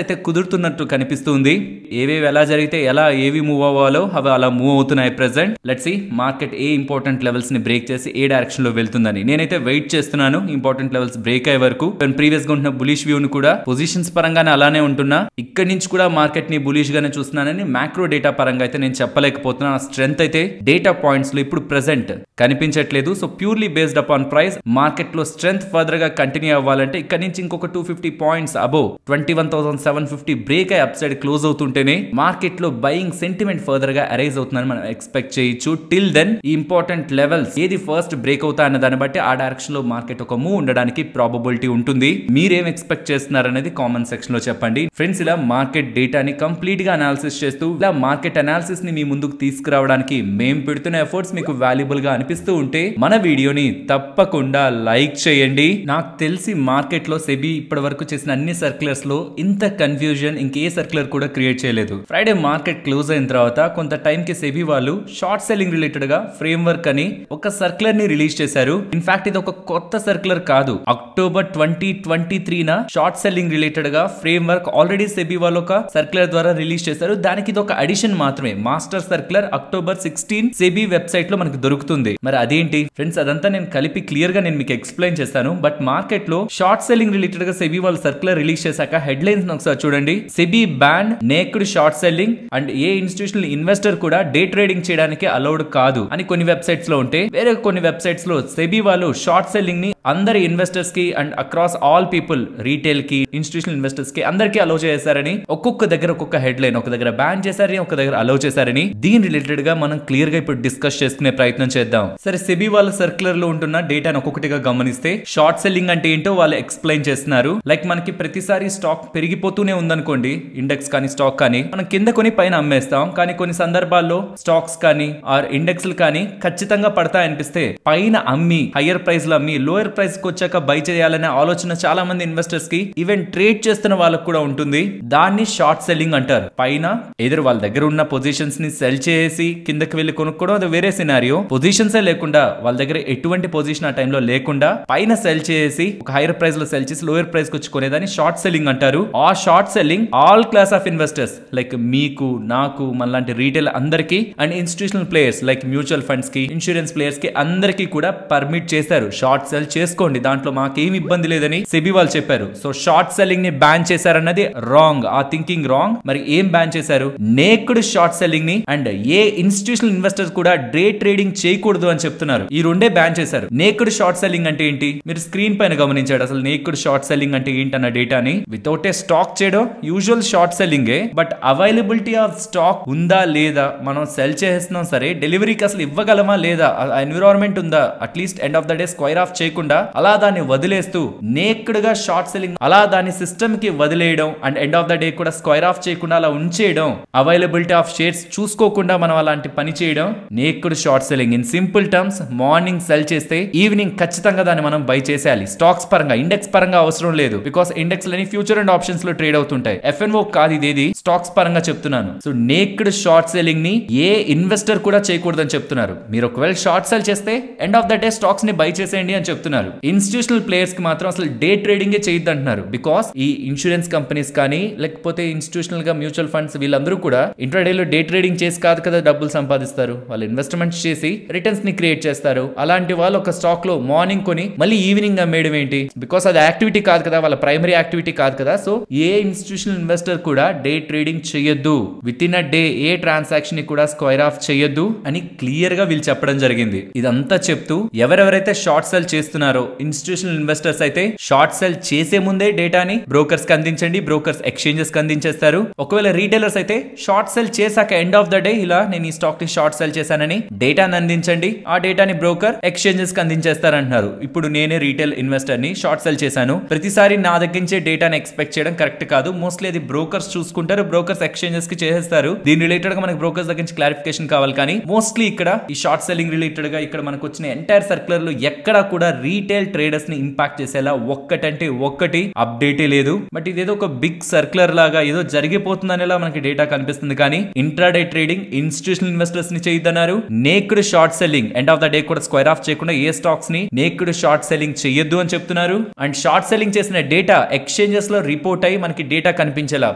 అయితే కుదురుతున్నట్టు కనిపిస్తుంది. ఏవేవి ఎలా జరిగితే ఎలా ఏవి మూవ్ అవ్వాలో అవి అలా మూవ్ అవుతున్నాయి ప్రెసెంట్. లెట్స్ సీ మార్కెట్ ఏ ఇంపార్టెంట్ లెవెల్స్ ని బ్రేక్ చేసి ఏ డైరెక్షన్ లో వెళ్తుందని నేనైతే వెయిట్ చేస్తున్నాను. ఇంపార్టెంట్ లెవెల్స్ బ్రేక్ అయ్యే వరకు ప్రీవియస్ గా ఉంటున్న బులిష్ వ్యూ ని కూడా పొజిషన్స్ పరంగానే అలానే ఉంటున్నా. ఇక్కడ నుంచి కూడా మార్కెట్ ని బులిష్ గానే చూస్తున్నానని మ్యాక్రో డేటా పరంగా అయితే నేను చెప్పలేకపోతున్నా. స్ట్రెంత్ అయితే డేటా పాయింట్స్ లో ఇప్పుడు ప్రెసెంట్ కనిపించట్లేదు. So purely based upon price market లో స్ట్రెంత్ ఫర్దర్ గా కంటిన్యూ అవ్వాలంటే ఇక్కడ నుంచి ఇంకొక 250 పాయింట్స్ అబోవ్ 21,750 బ్రేక్ అయ్యి అప్ సైడ్ క్లోజ్ అవుతుంటేనే మార్కెట్ లో బయింగ్ సెంటిమెంట్ ఫర్దర్ గా అరైజ్ అవుతుందని మనం ఎక్స్పెక్ట్ చేయొచ్చు. టిల్ దెన్ ఈ ఇంపార్టెంట్ లెవెల్స్ ఏది ఫస్ట్ బ్రేక్ అవుతా అన్న దాన్ని బట్టి ఆ డైరెక్షన్ లో మార్కెట్ ఒక మూవ్ ఉండడానికి ప్రాబబిలిటీ ఉంటుంది. మీరేం ఎక్స్పెక్ట్ చేస్తున్నారు అనేది కామెంట్ సెక్షన్ లో చెప్పండి. ఫ్రెండ్స్, ఇలా మార్కెట్ డేటాని కంప్లీట్ గా అనాలిసిస్ చేస్తూ ఇలా మార్కెట్ అనాలిసిస్ ని మీ ముందుకు తీసుకురావడానికి మేము పెడుతున్న ఎఫర్ట్స్ మీకు వాల్యుబుల్ గా అనిపిస్తూ ఉంటే మన వీడియోని తప్పకుండా లైక్ చేయండి. నాకు తెలిసి మార్కెట్ లో సెబీ ఇప్పటి వరకు చేసిన అన్ని సర్క్యులర్స్ లో ఇంత కన్ఫ్యూజన్ ఇంకే సర్క్యులర్ కూడా క్రియేట్ చేయలేదు. ఫ్రైడే మార్కెట్ క్లోజ్ అయిన తర్వాత కొంత టైం కి సెబీ వాళ్ళు షార్ట్ సెల్లింగ్ రిలేటెడ్ గా ఫ్రేమ్వర్క్ అని ఒక సర్క్యులర్ ని రిలీజ్ చేశారు. ఇన్ఫాక్ట్ ఇది ఒక కొత్త సర్క్యులర్ కాదు. అక్టోబర్ 2023 షార్ట్ సెల్లింగ్ రిలేటెడ్ గా ఫ్రేమ్వర్క్ ఆల్రెడీ సెబీ వాళ్ళు ఒక సర్క్యులర్ ద్వారా రిలీజ్ చేశారు. దానికి ఇది ఒక అడిషన్ మాత్రమే. Master circular October 16 SEBI website లో మనకు దొరుకుతుంది. మరి అదేంటి ఫ్రెండ్స్, అదంతా నేను కలిపి క్లియర్ గా నేను మీకు ఎక్స్ప్లెయిన్ చేస్తాను. బట్ మార్కెట్ లో షార్ట్ సెల్లింగ్ రిలేటెడ్ గా సెబీ వాళ్ళు సర్క్యులర్ రిలీజ్ చేశాక హెడ్ లైన్స్ ఒకసారి చూడండి. SEBI ban naked short selling and A institutional investor కూడా డే ట్రేడింగ్ చేయడానికి అలౌడ్ కాదు అని కొన్ని వెబ్సైట్స్ లో ఉంటే, వేరే కొన్ని వెబ్సైట్స్ లో సెబీ వాళ్ళు షార్ట్ సెల్లింగ్ ని అందరి ఇన్వెస్టర్స్ కి and across all people, retail కి, ఇన్స్టిట్యూషనల్ ఇన్వెస్టర్స్ కి అందరికీ అలౌ చేశారని ఒక్కొక్క దగ్గర ఒక్కొక్క హెడ్ లైన్, ఒక దగ్గర బ్యాన్ చేశారని ఒక దగ్గర అలౌ చేశారని దీని రిలేటెడ్ గా మనం క్లియర్ గా ఇప్పుడు డిస్కస్ చేసుకునే ప్రయత్నం చేద్దాం. సరే, సెబీ వాళ్ళ సర్క్యులర్ లో ఉంటున్న డేటాను ఒక్కొక్కటిగా గమనిస్తే షార్ట్ సెల్లింగ్ అంటే ఏంటో వాళ్ళు ఎక్స్ప్లెయిన్ చేస్తున్నారు. లైక్ మనకి ప్రతిసారి స్టాక్ పెరిగిపోతూనే ఉందనుకోండి, ఇండెక్స్ కానీ స్టాక్ కానీ, మనం కింద కొని పైన అమ్మేస్తాం. కానీ కొన్ని సందర్భాల్లో స్టాక్స్ కానీ ఆర్ ఇండెక్స్లు కానీ ఖచ్చితంగా పడతాయనిపిస్తే పైన అమ్మి హయ్యర్ ప్రైస్ లో అమ్మి లోయర్ ప్రైస్ కి వచ్చాక బై చేయాలనే ఆలోచన చాలా మంది ఇన్వెస్టర్స్ కి, ఈవెన్ ట్రేడ్ చేస్తున్న వాళ్ళకు కూడా ఉంటుంది. దాన్ని షార్ట్ సెల్లింగ్ అంటారు. పైన ఎదురు వాళ్ళ దగ్గర ఉన్న పొజిషన్స్ ని సెల్ చేసి కిందకి వెళ్లి కొనుక్కోవడం అది వేరే సినారియో. పొజిషన్స్ లేకుండా వాళ్ళ దగ్గర ఎటువంటి పొజిషన్ ఆ టైంలో లేకుండా పైన సెల్ చేసి ఒక హైయర్ ప్రైస్ లో సెల్ చేసి లోయర్ ప్రైస్ కి వచ్చి కొనేదాన్ని షార్ట్ సెల్లింగ్ అంటారు. చేస్తారు. ఆ short selling all class of investors like మీకు, నాకు, మనలాంటి రీటైల్ అందరికి and institutional players like mutual funds కి, ఇన్సూరెన్స్ ప్లేయర్స్ కి అందరికి కూడా పర్మిట్ చేశారు. షార్ట్ సెల్ చేసుకోండి, దాంట్లో మాకేం ఇబ్బంది లేదని సెబీ వాళ్ళు చెప్పారు. సో షార్ట్ సెల్లింగ్ ని బ్యాన్ చేశారన్నది రాంగ్, ఆ థింకింగ్ రాంగ్. మరి ఏం బ్యాన్ చేశారు? నేక్డ్ షార్ట్ సెల్లింగ్ ని అండ్ ఏ ఇన్స్టిట్యూషనల్ ఇన్వెస్టర్స్ కూడా డే ట్రేడింగ్ చేయకూడదు అని చెప్తున్నారు. ఈ రెండే బ్యాన్ చేశారు. నేక్డ్ షార్ట్ సెల్లింగ్ అంటే ఏంటి? మీరు స్క్రీన్ పైన గమనించాడు అసలు నేక్డ్ షార్ట్ సెల్లింగ్ అంటే ఏంటన్న డేటాని. వితౌట్ ఏ స్టాక్ చేయడం usual short selling, but availability of stock ఉందా లేదా, మనం సెల్ చేస్తున్నాం సరే డెలివరీకి అసలు ఇవ్వగలమా లేదా, ఎన్విరాన్మెంట్ ఉందా, at least end of the day square off చేయకుండా అలా దాన్ని వదిలేస్తూ నేక్డ్ గా షార్ట్ సెల్లింగ్ అలా దాని సిస్టమ్ కి వదిలేయడం and end of the day కూడా స్క్వైర్ ఆఫ్ చేయకుండా అలా ఉంచేయడం, అవైలబిలిటీ ఆఫ్ షేర్స్ చూసుకోకుండా మనం అలాంటి పని చేయడం naked short selling. In simple terms, morning cell చేస్తే ఈవినింగ్ ఖచ్చితంగా దాన్ని మనం బై చేసేయాలి. స్టాక్స్ పరంగా, ఇండెక్స్ పరంగా అవసరం లేదు, బికాస్ ఇండెక్స్ లని ఫ్యూచర్ అండ్ ఆప్షన్స్ లో ట్రేడ్ అవుతుంటాయి. ఎఫ్ఎన్ఓ కాదు ఇదేది, స్టాక్స్ పరంగా చెప్తున్నాను. సో నేక్డ్ షార్ట్ సెల్లింగ్ ని ఏ ఇన్వెస్టర్ కూడా చేయకూడదని చెప్తున్నారు. మీరు ఒకవేళ షార్ట్ సెల్ చేస్తే end of the day stocks ని బై చేసేయండి అని చెప్తున్నారు. ఇన్స్టిట్యూషనల్ ప్లేయర్స్ కి మాత్రం అసలు డే ట్రేడింగ్ చేయొద్దు అంటున్నారు. బికాస్ ఈ ఇన్సూరెన్స్ కంపెనీస్ కానీ లేకపోతే ఇన్స్టిట్యూషనల్ గా మ్యూచువల్ ఫండ్స్ వీళ్ళందరూ కూడా ఇంట్రాడే లో డే ట్రేడింగ్ చేసి కాదు కదా డబ్బులు సంపాదిస్తారు. వాళ్ళు ఇన్వెస్ట్మెంట్స్ చేసి రిటర్న్స్ ని క్రియేట్ చేస్తారు. అలాంటి వాళ్ళు ఒక స్టాక్ లో మార్నింగ్ కొని మళ్ళీ ఈవినింగ్ అమ్మేయడం ఏంటి? బికాస్ అది యాక్టివిటీ కాదు కదా, వాళ్ళ ప్రైమరీ యాక్టివిటీ కాదు కదా. సో ఏ ఇన్స్టిట్యూషనల్ ఇన్వెస్టర్ కూడా డే ట్రేడింగ్ చేయొద్దు, with in a day A transaction ని కూడా స్క్వైర్ ఆఫ్ చేయొద్దు అని క్లియర్ గా వీళ్ళు చెప్పడం జరిగింది. ఇదంతా చెప్తూ ఎవరెవరైతే షార్ట్ సెల్ చేస్తున్నారో ఇన్స్టిట్యూషనల్ ఇన్వెస్టర్స్ అయితే షార్ట్ సెల్ చేసే ముందే డేటాని బ్రోకర్స్ కి అందించండి, బ్రోకర్స్ ఎక్స్చేంజెస్ కి అందించేస్తారు. ఒకవేళ రీటైలర్స్ అయితే షార్ట్ సెల్ చేశాక ఎండ్ ఆఫ్ ద డే ఇలా నేను ఈ స్టాక్ ని షార్ట్ సెల్ చేశానని డేటాని అందించండి, ఆ డేటాని బ్రోకర్ ఎక్స్చేంజెస్ కి అందించేస్తారంటున్నారు. ఇప్పుడు నేనే రీటైల్ ఇన్వెస్టర్ ని షార్ట్ సెల్ చేశాను, ప్రతిసారి నా దగ్గర నుంచే డేటాని ఎక్స్పెక్ట్ చేయడం కరెక్ట్ కాదు. మోస్ట్లీ అది బ్రోకర్స్ చూసుకుంటారు, బ్రోకర్స్ ఎక్స్చేంజెస్ కి చేసేస్తారు. దీని రిలేటెడ్ గా మనకి బ్రోకర్స్ దగ్గర నుంచి క్లారిఫికేషన్ కావాలి. కానీ మోస్ట్లీ ఇక్కడ ఈ షార్ట్ సెల్లింగ్ రిలేటెడ్ గా ఇక్కడ మనకు వచ్చిన ఎంటైర్ సర్క్యులర్ లో ఎక్కడా కూడా రీటైల్ ట్రేడర్స్ ని ఇంపాక్ట్ చేసేలా ఒక్కటంటే ఒక్కటి అప్డేటే లేదు. బట్ ఇదేదో ఒక బిగ్ సర్క్యులర్ లాగా ఏదో జరిగిపోతుందనేలా మనకి డేటా కనిపిస్తుంది. కానీ ఇంట్రాడే ట్రేడింగ్ ఇన్స్టిట్యూషనల్ ఇన్వెస్టర్స్ ని చేయొద్దన్నారు. Naked short selling end of the day కూడా స్క్వైర్ ఆఫ్ చేయకుండా ఏ స్టాక్స్ ని నేక్డ్ షార్ట్ సెల్లింగ్ చేయొద్దు అని చెప్తున్నారు. అండ్ షార్ట్ సెల్లింగ్ చేసిన డేటా ఎక్స్చేంజెస్ లో రిపోర్ట్ అయ్యి మనకి డేటా కనిపించేలా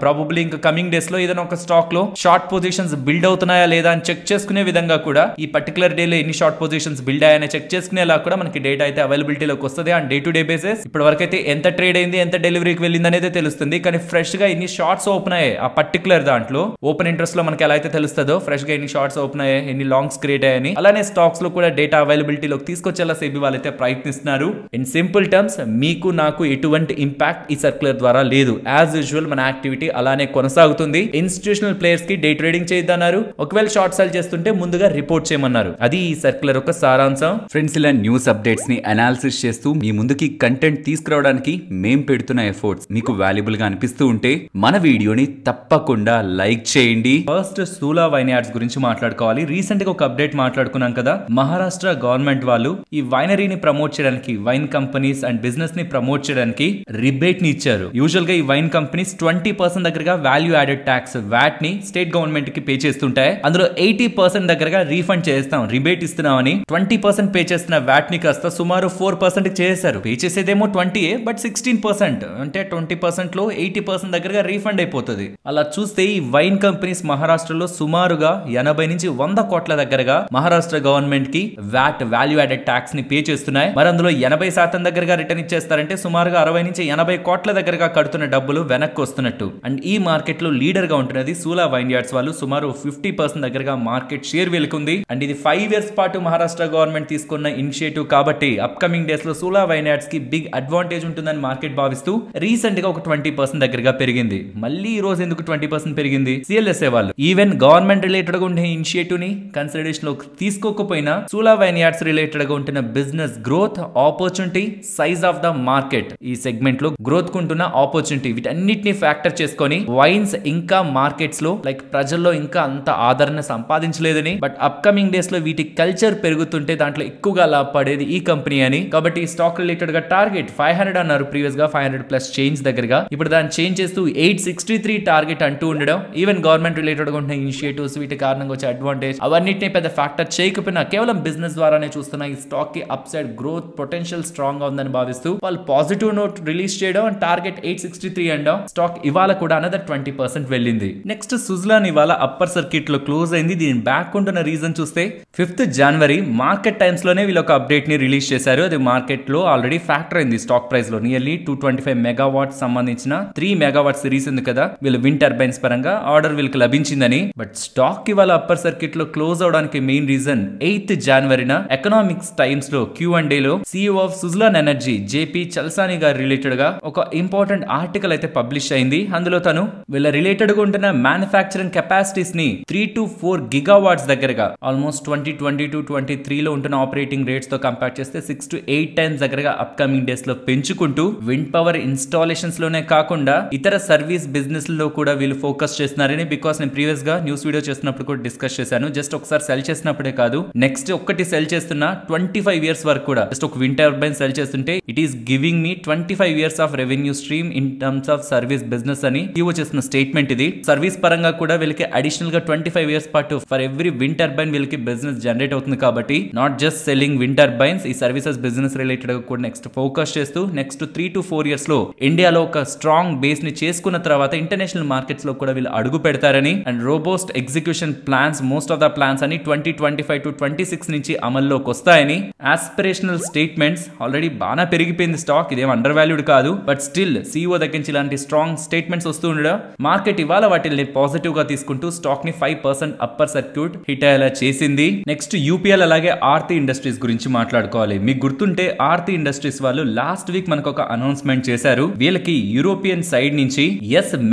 ప్రాబబ్లీ ఇంకా కమింగ్ డేస్ లో ఏదైనా ఒక స్టాక్ లో షార్ట్ పొజిషన్స్ బిల్డ్ అవుతున్నాయా లేదా అని చెక్ చేసుకునే విధంగా కూడా ఈ పర్టికులర్ డే లో ఎన్ని షార్ట్ పొజిషన్స్ బిల్డ్ అయ్యాయని చెక్ చేసుకునేలా కూడా మనకి డేటా అయితే అవైలబిలిటీలోకి వస్తుంది on day to day basis. ఇప్పటి వరకు అయితే ఎంత ట్రేడ్ అయింది, ఎంత డెలివరీకి వెళ్ళింది అనేది తెలుస్తుంది. కానీ ఫ్రెష్ గా ఎన్ని షార్ట్స్ ఓపెన్ అయ్యాయి ఆ పర్టికులర్ దాంట్లో ఓపెన్ ఇంట్రెస్ట్ లో మనకి ఎలా అయితే తెలుస్తుందో ఫ్రెష్ గా ఎన్ని షార్ట్స్ ఓపెన్ అయ్యాయి, ఎన్ని లాంగ్స్ క్రియేట్ అయ్యాయని, అలానే స్టాక్స్ లో కూడా డేటా అవైలబిలిటీలోకి తీసుకొచ్చేలా సెబీ వాళ్ళైతే ప్రయత్నిస్తున్నారు. ఇన్ సింపుల్ టర్మ్స్, మీకు నాకు ఎటువంటి ఇంపాక్ట్ ఈ సర్క్యులర్ ద్వారా లేదు. యాజ్ యూజువల్ మన యాక్టివిటీ అలానే కొనసాగుతుంది. ఇన్స్టిట్యూషనల్ ప్లేయర్స్ కి డే ట్రేడింగ్ చేయొద్దన్నారు. ఒకవేళ షార్ట్ సెల్ చేస్తుంటే ముందుగా రిపోర్ట్ చేయమన్నారు. అది ఈ సర్క్యులర్ యొక్క సారాంశం. ఫ్రెండ్స్, ఇలా న్యూస్ అప్డేట్స్ ని అనాలిసిస్ చేస్తూ మీ ముందుకి కంటెంట్ తీసుకురావడానికి మేం పెడుతున్న ఎఫర్ట్స్ మీకు వాల్యుబుల్ గా అనిపిస్తూ ఉంటే మన వీడియోని తప్పకుండా లైక్ చేయండి. ఫస్ట్ సూలా వైన్ యార్డ్స్ గురించి మాట్లాడుకోవాలి. రీసెంట్ గా ఒక అప్డేట్ మాట్లాడుకున్నాం కదా, మహారాష్ట్ర గవర్నమెంట్ వాళ్ళు ఈ వైనరీని ప్రమోట్ చేయడానికి, వైన్ కంపెనీస్ అండ్ బిజినెస్ ని ప్రమోట్ చేయడానికి రిబేట్ ని ఇచ్చారు. యూజువల్ గా ఈ వైన్ కంపెనీస్ 20% దగ్గరగా వాల్యూ యాడెడ్ ట్యాక్స్ వ్యాట్ ని స్టేట్ గవర్నమెంట్ కి పే చేస్తుంటాయి. అందులో 80% దగ్గరగా రీఫండ్ చేస్తాం, రిబేట్ ఇస్తున్నామని 20% పే చేస్తున్న వ్యాట్ ని కాస్త సుమారు 4% చేశారు. పే చేసేదేమో 20, బట్ 16% అంటే 20% లో 80% దగ్గరగా రీఫండ్ అయిపోతుంది. అలా చూస్తే ఈ వైన్ కంపెనీస్ మహారాష్ట్రలో సుమారుగా 80 నుంచి 100 కోట్ల దగ్గరగా మహారాష్ట్ర గవర్నమెంట్ కి వ్యాట్ వాల్యూ యాడెడ్ ట్యాక్స్ ని పే చేస్తున్నాయి. మరి అందులో 80% దగ్గరగా రిటర్న్ ఇచ్చేస్తారంటే సుమారుగా 60 నుంచి 80 కోట్ల దగ్గరగా కడుతున్న డబ్బులు వెనక్కి వస్తున్నట్టు. అండ్ ఈ మార్కెట్ లో లీడర్ గా ఉంటున్నది సూలా వైన్ యార్డ్స్ వాళ్ళు. సుమారు 50% దగ్గరగా మార్కెట్ షేర్ వెలుకుంది. అండ్ ఇది 5 years పాటు మహారాష్ట్ర గవర్నమెంట్ తీసుకున్న ఇనిషియేటివ్ కాబట్టి అప్కమింగ్ డేస్ లో సూలా వైన్ యార్డ్స్ కి బిగ్ అడ్వాంటేజ్ ఉంటుందని మార్కెట్ భావిస్తూ రీసెంట్ గా ఒక 20% దగ్గరగా పెరిగింది. మళ్ళీ ఈ రోజు ఎందుకు 20% పెరిగింది? సిఎల్ఎస్ఏ వాళ్ళు ఈవెన్ గవర్నమెంట్ రిలేటెడ్ గా ఉండే ఇనిషియేటివ్ ని కన్సిడరేషన్ లో తీసుకోకపోయినా సూలా వైన్ యార్డ్స్ రిలేటెడ్ గా ఉంటున్న business growth, opportunity, size of the market, ఈ సెగ్మెంట్ లో గ్రోత్ కుంటున్న ఆపర్చునిటీ, వీటన్నిటిని ఫ్యాక్టర్ చేసుకొని వైన్స్ ఇంకా మార్కెట్స్ లో లైక్ ప్రజల్లో ఇంకా అంత ఆదరణ సంపాదించలేదని, బట్ అప్కమింగ్ డేస్ లో వీటి కల్చర్ పెరుగుతుంటే దాంట్లో ఎక్కువగా లాభపడేది ఈ కంపెనీ అని. కాబట్టి ఈ స్టాక్ రిలేటెడ్ గా టార్గెట్ 500 అన్నారు ప్రీవియస్ గా, 500+ చేంజ్ దగ్గరగా. ఇప్పుడు దాన్ని చేంజ్ చేస్తూ 863 టార్గెట్ అంటూ ఉండడం, ఈవెన్ గవర్నమెంట్ రిలేటెడ్ గా ఉన్న ఇనిషియేటివ్స్, వీటి కారణంగా వచ్చే అడ్వాంటేజ్ అవన్నిటిని పెద్ద ఫ్యాక్టర్ చేయకపోయినా కేవలం బిజినెస్ ద్వారానే చూస్తున్న ఈ స్టాక్ కి up side growth potential strong గా ఉందని భావిస్తూ వాళ్ళు పాజిటివ్ నోట్ రిలీజ్ చేయడం, టార్గెట్ 63 అండ్ స్టాక్ ఇవాళ కూడా అనదర్ 20% వెళ్ళింది. నెక్స్ట్ సుజ్లాన్ ఇవాళ అప్పర్ సర్క్యూట్ లో క్లోజ్ అయింది. దీని బ్యాక్ ఉంటున్న రీజన్ చూస్తే 5th జనవరి మార్కెట్ టైమ్స్ లోనే వీళ్ళు ఒక అప్డేట్ ని రిలీజ్ చేశారు. అది మార్కెట్ లో ఆల్రెడీ ఫ్యాక్టర్ అయింది స్టాక్ ప్రైస్ లో. నియర్లీ 225 మెగావాట్స్ సంబంధించిన 3 మెగావాట్ సిరీస్ ఉంది కదా, వీళ్ళు విండ్ టర్బైన్స్ పరంగా ఆర్డర్ వీళ్ళకి లభించిందని. బట్ స్టాక్ ఇవాళ అప్పర్ సర్క్యూట్ లో క్లోజ్ అవడానికి మెయిన్ రీజన్ 8th జనవరిన ఎకనామిక్స్ టైమ్స్ లో Q&A లో CEO of Suzlon energy JP Chalasani garu related గా ఒక ఇంపార్టెంట్ ఆర్టికల్ అయితే పబ్లిష్ అయింది. అందులో తను వీళ్ళ రిలేటెడ్ గా ఉంటున్న మ్యానుఫ్యాక్చరింగ్ కెపాసిటీస్ ని 3 to 4 గిగావాట్స్ దగ్గరగా ఆల్మోస్ట్ 2022-23 లో ఉంటున్న ఆపరేటింగ్ రేట్స్ తో కంపేర్ చేస్తే 6 to 8 టైమ్స్ దగ్గరగా అప్కమింగ్ డేస్ లో పెంచుకుంటూ విండ్ పవర్ ఇన్స్టాలేషన్స్ లోనే కాకుండా ఇతర సర్వీస్ బిజినెస్ లో కూడా వీళ్ళు ఫోకస్ చేస్తున్నారని. బికాస్ నేను ప్రీవియస్ గా న్యూస్ వీడియో చేసినప్పుడు కూడా డిస్కస్ చేశాను. జస్ట్ ఒకసారి సెల్ చేసినప్పుడే కాదు, నెక్స్ట్ ఒక్కటి సెల్ చేస్తున్న 25 ఇయర్స్ వరకు కూడా జస్ట్ ఒక విండ్ టర్బైన్ సెల్ చేస్తుంటే it is giving me 25 years of revenue stream in terms of service business అని CEO చేసిన స్టేట్మెంట్ ఇది. సర్వీస్ పరంగా కూడా వీళ్ళకి అడిషనల్ గా 25 ఇయర్స్ పాటు ఫర్ ఎవ్రీ విండ్ టర్బైన్ వీళ్ళకి బిజినెస్ జనరేట్ అవుతుంది. కాబట్టి not just selling wind turbines, ఈ సర్వీసెస్ బిజినెస్ రిలేటెడ్ గా కూడా నెక్స్ట్ ఫోకస్ చేస్తూ నెక్స్ట్ 3 to 4 ఇయర్స్ లో ఇండియాలో ఒక స్ట్రాంగ్ బేస్ ని చేసుకున్న తర్వాత ఇంటర్నేషనల్ మార్కెట్స్ లో కూడా వీళ్ళు అడుగు పెడతారని. And robust execution plans, most of the plans అని 2025 to 26 నుంచి అమల్లోకి వస్తాయని. ఆస్పిరేషనల్ స్టేట్మెంట్స్ ఆల్రెడీ బాగా పెరిగిపోయింది స్టాక్, ఇదేం అండర్ వాల్యూడ్ కాదు. బట్ స్టిల్ CEO దగ్గర నుంచి ఇలాంటి స్ట్రాంగ్ స్టేట్మెంట్స్ వస్తూ ఉండడం మార్కెట్ ఇవాళ వాటిని పాజిటివ్ గా తీసుకుంటూ స్టాక్ ని 5% అప్పర్ సర్క్యూట్ హిట్ అయ్యేలా చేసింది. నెక్స్ట్ UPL అలాగే ఆర్తి ఇండస్ట్రీస్ గురించి మాట్లాడుకోవాలి. మీకు గుర్తుంటే ఆర్తి ఇండస్ట్రీస్ వాళ్ళు లాస్ట్ వీక్ మనకు ఒక అనౌన్స్మెంట్ చేశారు. వీళ్ళకి యూరోపియన్ సైడ్ నుంచి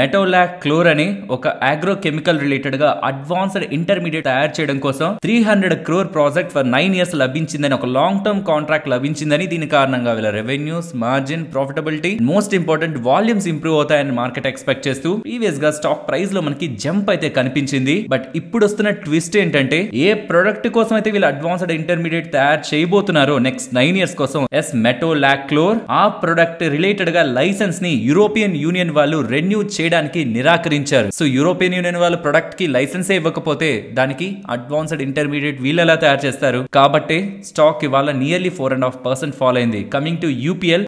మెటోలాక్ క్లోర్ అని ఒక అగ్రో కెమికల్ రిలేటెడ్ గా అడ్వాన్స్డ్ ఇంటర్మీడియట్ తయారు చేయడం కోసం 300 crore ప్రాజెక్ట్ ఫర్ 9 years లభించిందని, ఒక లాంగ్ టర్మ్ కాంట్రాక్ట్ లభించిందని. దీని కారణంగా వీళ్ళ revenues, margin, profitability, most important volumes improve అవుతాయని మార్కెట్ ఎక్స్పెక్ట్ చేస్తూ ప్రీవియస్ గా స్టాక్ ప్రైస్ లో మనకి జంప్ అయితే కనిపించింది. బట్ ఇప్పుడు వస్తున్న ట్విస్ట్ ఏంటంటే ఏ ప్రొడక్ట్ కోసం అయితే వీళ్ళు అడ్వాన్స్డ్ ఇంటర్మీడియట్ తయారు చేయబోతున్నారో నెక్స్ట్ 9 years కోసం మెటోలాక్ క్లోర్, ఆ ప్రొడక్ట్ రిలేటెడ్ గా లైసెన్స్ ని యూరోపియన్ యూనియన్ వాళ్ళు రెన్యూ చేయడానికి నిరాకరించారు. సో యూరోపియన్ యూనియన్ వాళ్ళు ప్రొడక్ట్ కి లైసెన్సే ఇవ్వకపోతే దానికి అడ్వాన్స్డ్ ఇంటర్మీడియట్ వీళ్ళు ఎలా తయారు చేస్తారు? కాబట్టి స్టాక్ ఇవాళ నియర్లీ 4.5% ఫాల్ అయింది. కమింగ్ టు UPL,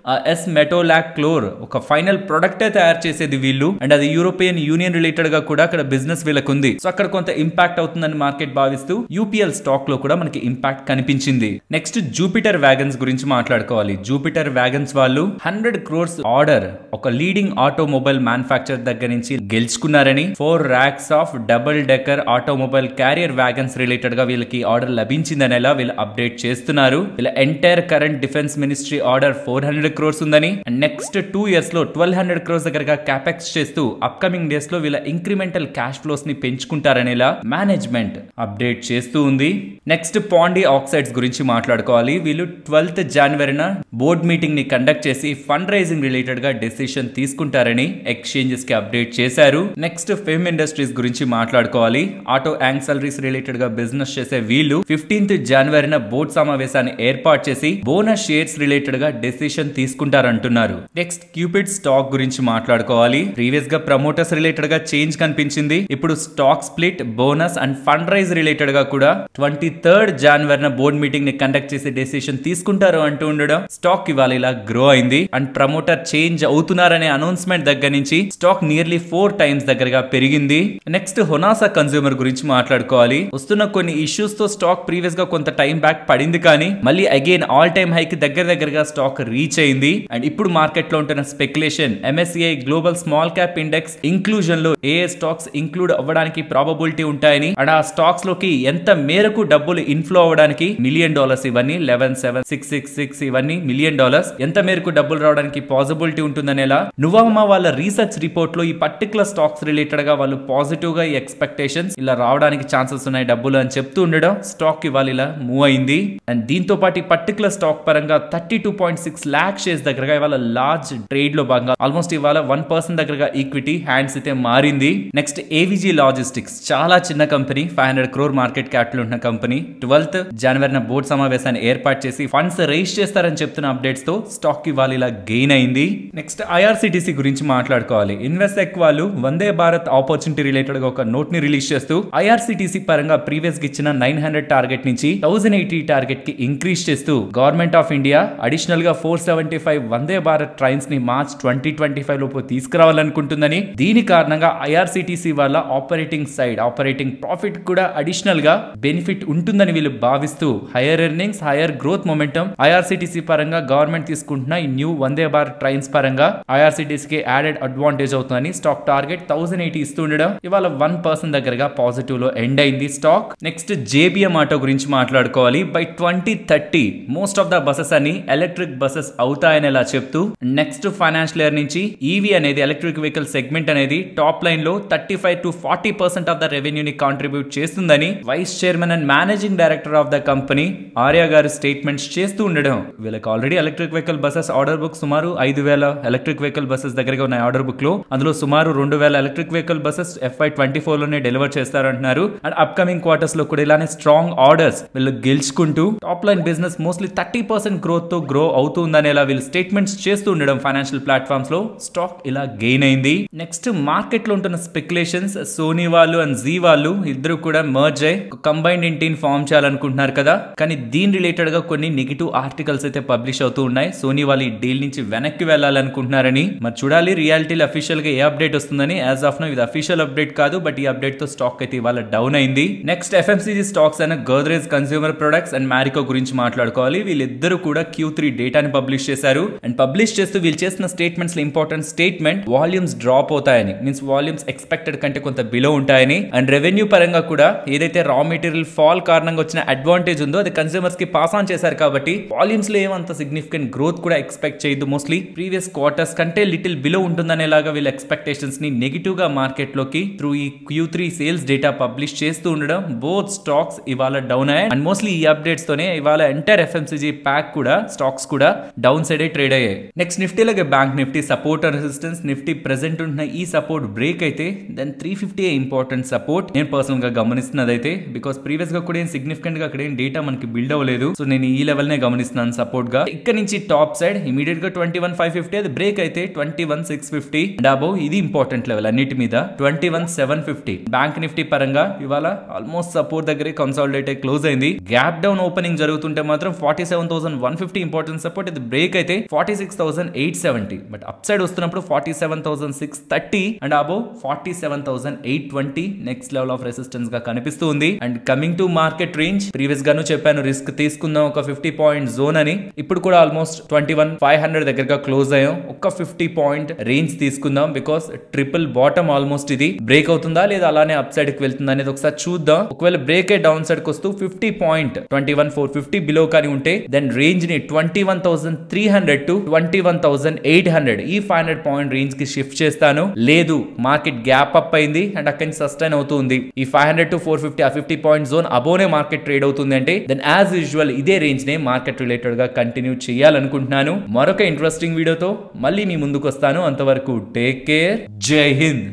మెటోలాక్ క్లోర్ ఒక ఫైనల్ ప్రొడక్టే తయారు చేసేది వీళ్ళు. అండ్ అది యూరోపియన్ యూనియన్ రిలేటెడ్ గా కూడా అక్కడ బిజినెస్ వీళ్ళకు ఉంది. సో అక్కడ కొంత ఇంపాక్ట్ అవుతుందని మార్కెట్ భావిస్తూ UPL స్టాక్ లో కూడా మనకి ఇంపాక్ట్ కనిపించింది. నెక్స్ట్ జూపిటర్ వ్యాగన్స్ గురించి మాట్లాడుకోవాలి. జూపిటర్ వ్యాగన్స్ వాళ్ళు 100 crores ఆర్డర్ ఒక లీడింగ్ ఆటోమొబైల్ మ్యానుఫ్యాక్చర్ దగ్గర నుంచి గెలుచుకున్నారని. 4 racks of double decker automobile carrier wagons related గా వీళ్ళకి ఆర్డర్ లభించిందని ఎలా వీళ్ళు అప్డేట్ చేస్తున్నారు. వీళ్ళ entire current defence ministry order 400 crores ఉందని. అండ్ నెక్స్ట్ 2 years లో 1200 crores దగ్గరగా క్యాపెక్స్ చేస్తూ అప్కమింగ్ డేస్ లో వీళ్ళ ఇంక్రిమెంటల్ క్యాష్ ఫ్లోస్ ని పెంచుకుంటారనేలా మేనేజ్మెంట్ అప్డేట్ చేస్తూ ఉంది. నెక్స్ట్ పాండి ఆక్సైడ్స్ గురించి మాట్లాడుకోవాలి. వీళ్ళు 12th జనవరిన బోర్డ్ మీటింగ్ ని కండక్ట్ చేసి ఫండ్ రైజింగ్ రిలేటెడ్ గా డెసిషన్ తీసుకుంటారని ఎక్స్చేంజెస్ కి అప్డేట్ చేశారు. నెక్స్ట్ ఫెమ్ ఇండస్ట్రీస్ గురించి మాట్లాడుకోవాలి. ఆటో యాక్సెసరీస్ రిలేటెడ్ గా బిజినెస్ చేసే వీళ్ళు 15th జనవరిన బోర్డ్ సమావేశాన్ని ఏర్పాటు చేసి బోనస్ షేర్స్ రిలేటెడ్ గా డెసిషన్ తీసుకుంటారంటున్నారు. నెక్స్ట్ క్యూపిడ్ స్టాక్ గురించి మాట్లాడుకోవాలి. ప్రీవియస్ గా ప్రమోటర్స్ రిలేటెడ్ గా చేంజ్ కనిపించింది. ఇప్పుడు stock split, bonus and fund rise related గా కూడా 23rd జనవరిన బోర్డ్ మీటింగ్ ని కండక్ట్ చేసి డెసిషన్ తీసుకుంటారు అంటూ ఉండడం స్టాక్ ఇవాళ ఇలా గ్రో అయింది. అండ్ ప్రమోటర్ చేంజ్ అవుతున్నారనే అనౌన్స్మెంట్ దగ్గర నుంచి స్టాక్ నియర్లీ 4 times దగ్గరగా పెరిగింది. నెక్స్ట్ హొనాసా కన్స్యూమర్ గురించి మాట్లాడుకోవాలి. వస్తున్న కొన్ని ఇష్యూస్ తో స్టాక్ ప్రీవియస్ గా కొంత టైం బ్యాక్ పడింది, కానీ మళ్ళీ అగైన్ ఆల్ టైమ్ హైక్ దగ్గరగా స్టాక్ రీచ్ అయింది. అండ్ ఇప్పుడు మార్కెట్ లో ఉంటున్న speculation MSCI global small cap index inclusion లో ఏ స్టాక్స్ ఇంక్లూడ్ అవ్వడానికి ప్రాబబిలిటీ ఉంటాయని, అండ్ ఆ స్టాక్స్ లోకి ఎంత మేరకు డబ్బులు ఇన్ఫ్లో అవ్వడానికి $1 million ఇవన్నీ 11,7666 ఇవన్నీ $1 million ఎంత మేరకు డబ్బులు రావడానికి పాసిబిలిటీ ఉంటుందనేలా నువ్వమ్మ వాళ్ళ రీసెర్చ్ రిపోర్ట్ లో ఈ పర్టికులర్ స్టాక్స్ రిలేటెడ్ గా వాళ్ళు పాజిటివ్ గా ఈ ఎక్స్పెక్టేషన్స్ ఇలా రావడానికి ఛాన్సెస్ ఉన్నాయి డబ్బులు అని చెప్తూ ఉండడం స్టాక్ ఇవాళ ఇలా మూవ్ అయింది. అండ్ దీంతో పాటు ఈ పర్టికులర్ స్టాక్ పరంగా 32.6 lakh షేర్స్ దగ్గరగా ఇవాళ లార్జ్ ట్రేడ్ లో భాగంగా ఆల్మోస్ట్ ఇవాళ 1% దగ్గరగా ఈక్విటీ హ్యాండ్స్ అయితే మారింది. నెక్స్ట్ AVG లాజిస్టిక్స్ చాలా చిన్న కంపెనీ, 500 crore మార్కెట్ క్యాపిటల్ ఉన్న కంపెనీ 12th జనవరిన బోర్డు సమావేశాన్ని ఏర్పాటు చేసి ఫండ్స్ రైజ్ చేస్తారని చెప్తున్న అప్డేట్స్ తో స్టాక్ ఇవాళ ఇలా గెయిన్ అయింది. నెక్స్ట్ IRCTC గురించి మాట్లాడుకోవాలి. ఇన్వెస్టెక్ వాళ్ళు వందే భారత్ ఆపర్చునిటీ రిలేటెడ్ గా ఒక నోట్ ని రిలీజ్ చేస్తూ IRCTC పరంగా ప్రీవియస్ గా ఇచ్చిన 900 టార్గెట్ నుంచి 1080 టార్గెట్ కి ఇంక్రీజ్ చేస్తూ గవర్నమెంట్ ఆఫ్ ఇండియా అడిషనల్ గా 475 వందే భారత్ ట్రైన్స్ ని మార్చ్ 2025 లోపు తీసుకురావాలనుకుంటుందని, దీని కారణంగా ఐఆర్సిటిసి వాళ్ళ ఆపరేటింగ్ ప్రాఫిట్ కూడా అడిషనల్ గా బెనిఫిట్ ఉంటుందని వీళ్ళు భావిస్తూ hire earnings, hire growth momentum IRCTC పరంగా గవర్నమెంట్ తీసుకుంటున్న ఈ న్యూ వందే భారత్ ట్రైన్స్ పరంగా ఐఆర్సిటిసికి యాడెడ్ అడ్వాంటేజ్ అవుతుందని స్టాక్ టార్గెట్ 1080 ఇస్తుండడం ఇవాళ 1% దగ్గరగా పాజిటివ్ లో ఎండ్ అయింది స్టాక్. నెక్స్ట్ జేబీఎం ఆటో గురించి మాట్లాడుకోవాలి. By 2030 most of the buses అన్ని ఎలక్ట్రిక్ బసెస్ అవుతాయని ఇలా చెప్తూ నెక్స్ట్ ఫైనాన్షియల్ ఇయర్ నుంచి ఈవీ అనేది ఎలక్ట్రిక్ వెహికల్ సెగ్మెంట్ అనేది టాప్ లైన్ లో 35 to 40% ఆఫ్ ద రెవెన్యూని కాంట్రిబ్యూట్ చేస్తుందని vice chairman and managing director of the company Arya గారు స్టేట్మెంట్స్ చేస్తూ ఉండడం. వీళ్ళకి already electric vehicle buses order book సుమారు 5,000 ఎలక్ట్రిక్ వెహికల్ బసెస్ దగ్గరగా ఉన్నాయి ఆర్డర్ బుక్ లో. అందులో సుమారు 2,000 ఎలక్ట్రిక్ వెహికల్ బసెస్ FY24 లోనే డెలివర్ చేస్తారంటున్నారు. అండ్ అప్కమింగ్ క్వార్టర్స్ లో కూడా ఇలానే స్ట్రాంగ్ ఆర్డర్స్ వీళ్ళు గెలుచుకుంటూ top line business mostly 30% growth తో గ్రో అవుతుందనేలా వీళ్ళు స్టేట్మెంట్స్ చేస్తూ ఉండడం ఫైనాన్షియల్ ప్లాట్ఫామ్స్ లో స్టాక్ ఇలా గెయిన్ అయింది. నెక్స్ట్ మార్కెట్ లో ఉంటున్న స్పెక్యులేషన్స్, సోనీ వాళ్ళు అండ్ జీ వాళ్ళు ఇద్దరు కూడా మర్జ్ అయ్యి కంబైన్డ్ ఎంటిటీని ఫామ్ చేయాలనుకుంటున్నారు కదా, కానీ దీని రిలేటెడ్ గా కొన్ని నెగిటివ్ ఆర్టికల్స్ అయితే పబ్లిష్ అవుతూ ఉన్నాయి. సోనీ వాళ్ళు ఈ డీల్ నుంచి వెనక్కి వెళ్ళాలనుకుంటున్నారని. మరి చూడాలి రియాలిటీలో అఫీషియల్ గా ఏ అప్డేట్ వస్తుందని. యాజ్ ఆఫ్ నౌ ఇది అఫీషియల్ అప్డేట్ కాదు, బట్ ఈ అప్డేట్ తో స్టాక్ అయితే ఇవాళ డౌన్ అయింది. నెక్స్ట్ ఎఫ్ఎంసీజీ స్టాక్స్ అయిన Godrej consumer products and Marico గురించి మాట్లాడుకోవాలి. వీళ్ళిద్దరూ కూడా Q3 డేటాని పబ్లిష్ చేశారు. అండ్ పబ్లిష్ చేస్తూ వీళ్ళు చేసిన స్టేట్మెంట్స్ లో ఇంపార్టెంట్ స్టేట్మెంట్ వాల్యూమ్స్ డ్రాప్ అవుతాయని, మీన్స్ వాల్యూమ్స్ ఎక్స్పెక్టెడ్ కంటే కొంత బిలో ఉంటాయని. అండ్ రెవెన్యూ పరంగా కూడా ఏదైతే రా మెటీరియల్ ఫాల్ కారణంగా వచ్చిన అడ్వాంటేజ్ ఉందో అది కన్స్యూమర్స్ కి పాస్ ఆన్ చేశారు కాబట్టి వాల్యూమ్స్ లో ఏమంత సిగ్నిఫికెంట్ గ్రోత్ కూడా ఎక్స్పెక్ట్ చేయదు. మోస్ట్లీ ప్రీవియస్ క్వార్టర్స్ కంటే లిటిల్ బిలో ఉంటుందనేలాగా వీళ్ళ ఎక్స్పెక్టేషన్స్ ని నెగిటివ్ గా మార్కెట్ లోకి త్రూ ఈ Q3 సేల్స్ డేటా పబ్లిష్ చేస్తూ ఉండడం బోత్ స్టాక్స్ ఇవాళ డౌన్ అయ్యాయి. అండ్ మోస్ట్లీ ఈ అప్డేట్స్ తోనే ఇవాళ ఎంటైర్ ఎఫ్ఎంసీజీ ప్యాక్ కూడా స్టాక్స్ కూడా డౌన్ సైడ్ ట్రేడ్ అయ్యాయి. నెక్స్ట్ నిఫ్టీలోకి bank Nifty support and resistance. Nifty present ఉంటున్న ఈ సపోర్ట్ బ్రేక్ అయితే దెన్ 350 ఇంపార్టెంట్ సపోర్ట్ నేను పర్సనల్ గా గమనిస్తున్నది అయితే, బికాస్ ప్రీవియస్ గా కూడా ఏం సిగ్నిఫికెంట్ గా అక్కడ ఏం డేటా మనకి బిల్డ్ అవ్వలేదు. సో నేను ఈ లెవెల్ నే గమనిస్తున్నాను సపోర్ట్ గా. ఇక్కడ నుంచి టాప్ సైడ్ ఇమీడియట్ గా 21,550 అది బ్రేక్ అయితే 21,650 అండ్ అబౌవ్ ఇది ఇంపార్టెంట్ లెవెల్ అన్నిటి మీద 21,750. బ్యాంక్ నిఫ్టీ పరంగా ఇవాళ ఆల్మోస్ట్ సపోర్ట్ దగ్గరే కన్సాలిడేట్ అయి క్లోజ్ అయింది. గ్యాప్ డౌన్ ఓపెనింగ్ జరుగుతుంటే మాత్రం 47,150 ఇంపార్టెంట్ సపోర్ట్, ఇది బ్రేక్ అయితే 46,870. బట్ అప్ సైడ్ వస్తున్నప్పుడు 47,630 and above 47,820 next level of resistance గా కనిపిస్తూ ఉంది. And coming to market range, previous గాను చెప్పాను రిస్క్ తీసుకుందాం ఒక 50 పాయింట్ జోన్ అని. ఇప్పుడు కూడా ఆల్మోస్ట్ 21,500 దగ్గరగా క్లోజ్ అయ్యాం. ఒక 50 పాయింట్ రేంజ్ తీసుకుందాం, బికాస్ ట్రిపుల్ బాటమ్ ఆల్మోస్ట్ ఇది బ్రేక్ అవుతుందా లేదా అలానే అప్ సైడ్ కి వెళ్తుందా అనేది ఒకసారి చూద్దాం. ఒకవేళ బ్రేక్ అయ్యి డౌన్ సైడ్ కి వస్తూ 50 పాయింట్ 21,450 బిలో కానీ ఉంటే దెన్ రేంజ్ ని 21,300 to 21,800 ఈ 500 పాయింట్ రేంజ్ కి షిఫ్ట్ చేస్తాను. లేదు మార్కెట్ గ్యాప్ అప్ అయింది అండ్ అక్కడి నుంచి సస్టైన్ అవుతుంది, ఈ 500 to 450 ఆ 50 పాయింట్ జోన్ అబోనే మార్కెట్ ట్రేడ్ అవుతుంది అంటే దెన్ యాజ్ యూజువల్ ఇదే రేంజ్ నే మార్కెట్ రిలేటెడ్ గా కంటిన్యూ చేయాలనుకుంటున్నాను. మరొక ఇంట్రెస్టింగ్ వీడియోతో మళ్ళీ మీ ముందుకు వస్తాను. అంతవరకు టేక్ కేర్, జై హింద్.